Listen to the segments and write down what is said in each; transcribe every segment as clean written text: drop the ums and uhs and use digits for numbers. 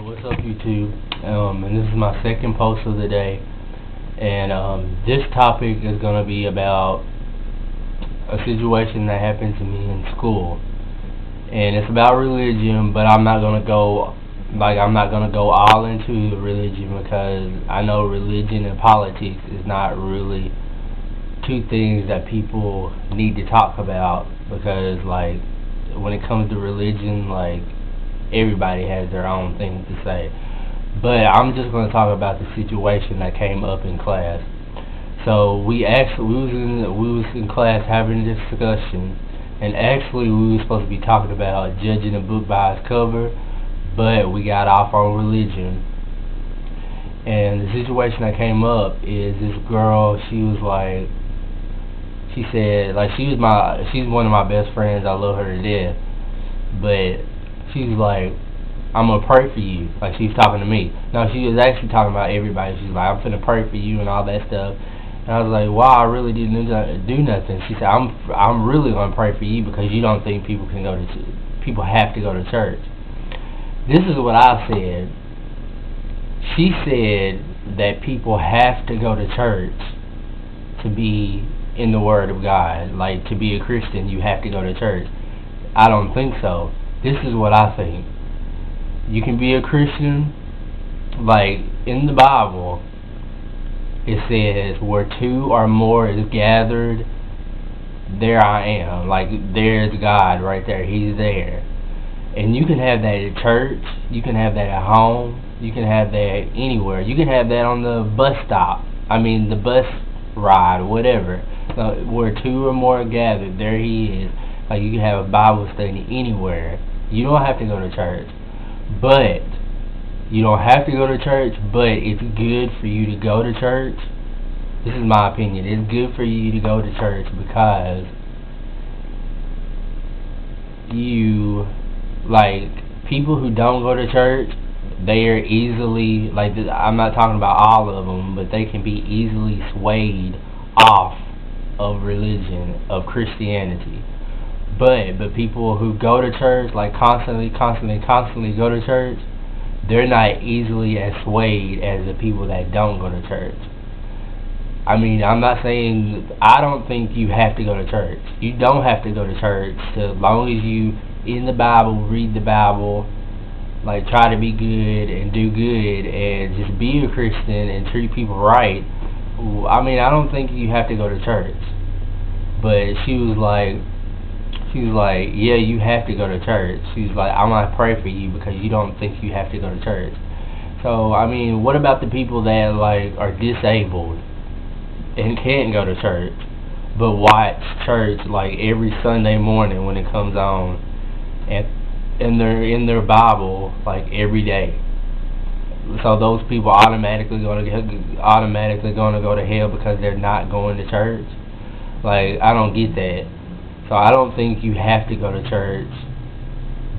What's up, YouTube? And this is my second post of the day, and this topic is going to be about a situation that happened to me in school, and it's about religion. But I'm not going to go all into religion, because I know religion and politics is not really two things that people need to talk about, because when it comes to religion, everybody has their own thing to say. But I'm just going to talk about the situation that came up in class. So we was in class having a discussion, and actually we were supposed to be talking about judging a book by its cover, but we got off on religion. And the situation that came up is this girl. She's one of my best friends. I love her to death, but she's like, I'm gonna pray for you. Like, she's talking to me. No, she was actually talking about everybody. She's like, I'm finna pray for you and all that stuff. And I was like, wow, I really didn't do nothing. She said, I'm really gonna pray for you because you don't think people have to go to church. This is what I said. She said that people have to go to church to be in the Word of God. Like, to be a Christian, you have to go to church. I don't think so. This is what I think. You can be a Christian, like in the Bible, it says, where two or more is gathered, there I am. Like, there's God right there. He's there. And you can have that at church. You can have that at home. You can have that anywhere. You can have that on the bus stop. The bus ride, whatever. So, where two or more are gathered, there He is. Like, you can have a Bible study anywhere. You don't have to go to church. But you don't have to go to church, but it's good for you to go to church. This is my opinion. It's good for you to go to church because people who don't go to church, they are easily, I'm not talking about all of them, but they can be easily swayed off of religion, of Christianity. But people who go to church, constantly go to church, they're not easily as swayed as the people that don't go to church. I'm not saying, I don't think you have to go to church. You don't have to go to church, as long as you in the Bible, read the Bible, try to be good and do good and just be a Christian and treat people right. I don't think you have to go to church. But she was like, yeah, you have to go to church. She was like, I'm going to pray for you because you don't think you have to go to church. So, what about the people that, are disabled and can't go to church, but watch church, every Sunday morning when it comes on, and they're in their Bible, every day? So those people automatically going to go to hell because they're not going to church? I don't get that. So I don't think you have to go to church,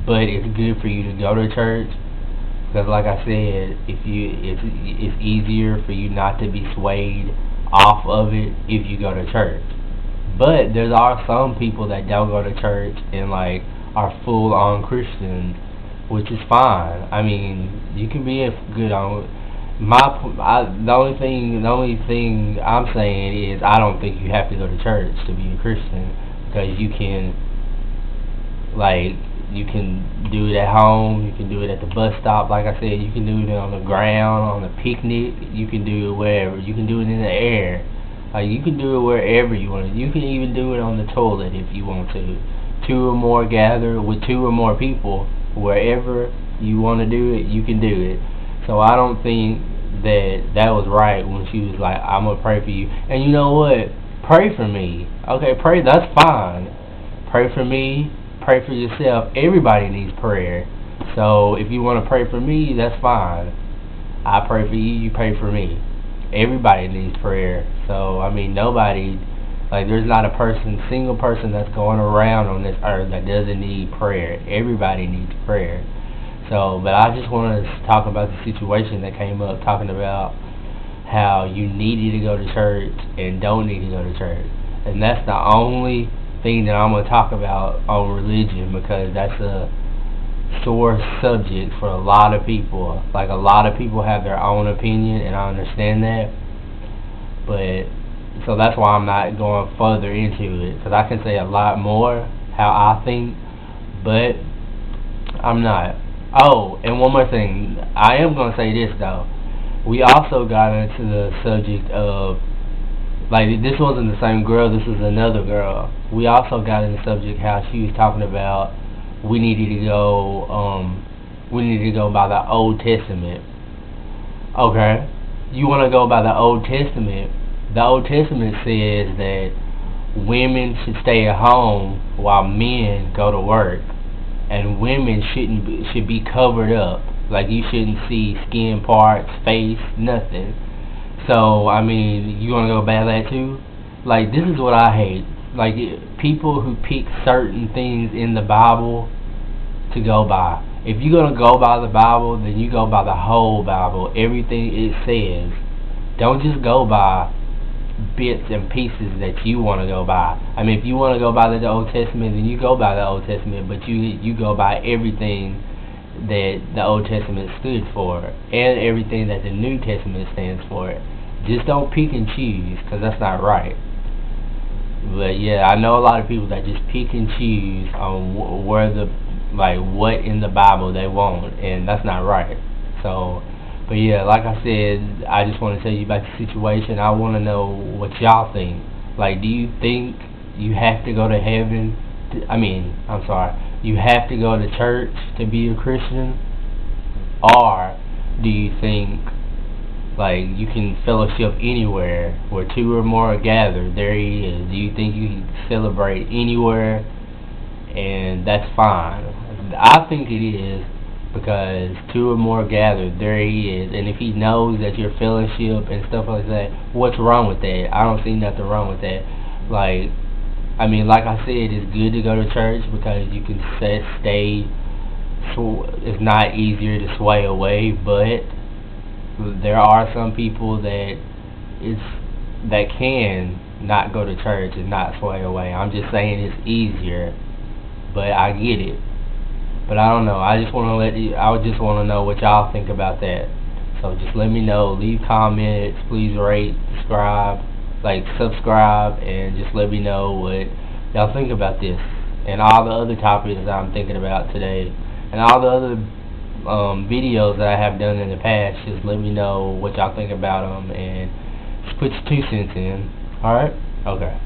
but it's good for you to go to church, because like I said, it's easier for you not to be swayed off of it if you go to church. But there are some people that don't go to church and are full-on Christians, which is fine. You can be a good on. The only thing I'm saying is, I don't think you have to go to church to be a Christian. Because you can do it at home, you can do it at the bus stop, like I said, you can do it on the ground, on a picnic, you can do it wherever, you can do it in the air, you can do it wherever you want to. You can even do it on the toilet if you want to. Two or more gather with two or more people, wherever you want to do it, you can do it. So I don't think that was right when she was like, I'm going to pray for you. And you know what? Pray for me. Okay, pray, that's fine. Pray for me, pray for yourself. Everybody needs prayer. So if you want to pray for me, that's fine. I pray for you, you pray for me. Everybody needs prayer. So, nobody, there's not a single person that's going around on this earth that doesn't need prayer. Everybody needs prayer. So, but I just want to talk about the situation that came up, talking about how you needed to go to church and don't need to go to church. And that's the only thing that I'm going to talk about on religion, because that's sore subject for a lot of people. Like, a lot of people have their own opinion, and I understand that. But so that's why I'm not going further into it, because I can say a lot more how I think, but I'm not. Oh, and one more thing. I am going to say this, though. We also got into the subject of, like, this wasn't the same girl, this was another girl. We also got into the subject how she was talking about we needed to go, by the Old Testament. Okay, you want to go by the Old Testament. The Old Testament says that women should stay at home while men go to work, and women should be covered up. Like, you shouldn't see skin parts, face, nothing. So I mean, you want to go by that too? Like, this is what I hate. Like, people who pick certain things in the Bible to go by. If you're gonna go by the Bible, then you go by the whole Bible, everything it says. Don't just go by bits and pieces that you want to go by. I mean, if you want to go by the Old Testament, then you go by the Old Testament, but you go by everything that the Old Testament stood for, and everything that the New Testament stands for. Just don't pick and choose, because that's not right. But yeah, I know a lot of people that just pick and choose on where the, like, what in the Bible they want, and that's not right. So, but yeah, like I said, I just want to tell you about the situation. I want to know what y'all think. Like, do you think you have to go to heaven? I'm sorry. You have to go to church to be a Christian? Or do you think, like, you can fellowship anywhere where two or more are gathered? There he is. Do you think you can celebrate anywhere and that's fine? I think it is, because two or more gathered, there he is. And if he knows that your fellowship and stuff like that, what's wrong with that? I don't see nothing wrong with that. Like, like I said, it's good to go to church because you can stay. So it's not easier to sway away, but there are some people that can not go to church and not sway away. I'm just saying it's easier, but I get it. But I don't know. I just want to know what y'all think about that. So just let me know. Leave comments. Please rate, subscribe, and just let me know what y'all think about this and all the other topics that I'm thinking about today, and all the other videos that I have done in the past. Just let me know what y'all think about them, and just put your 2 cents in. Alright? Okay.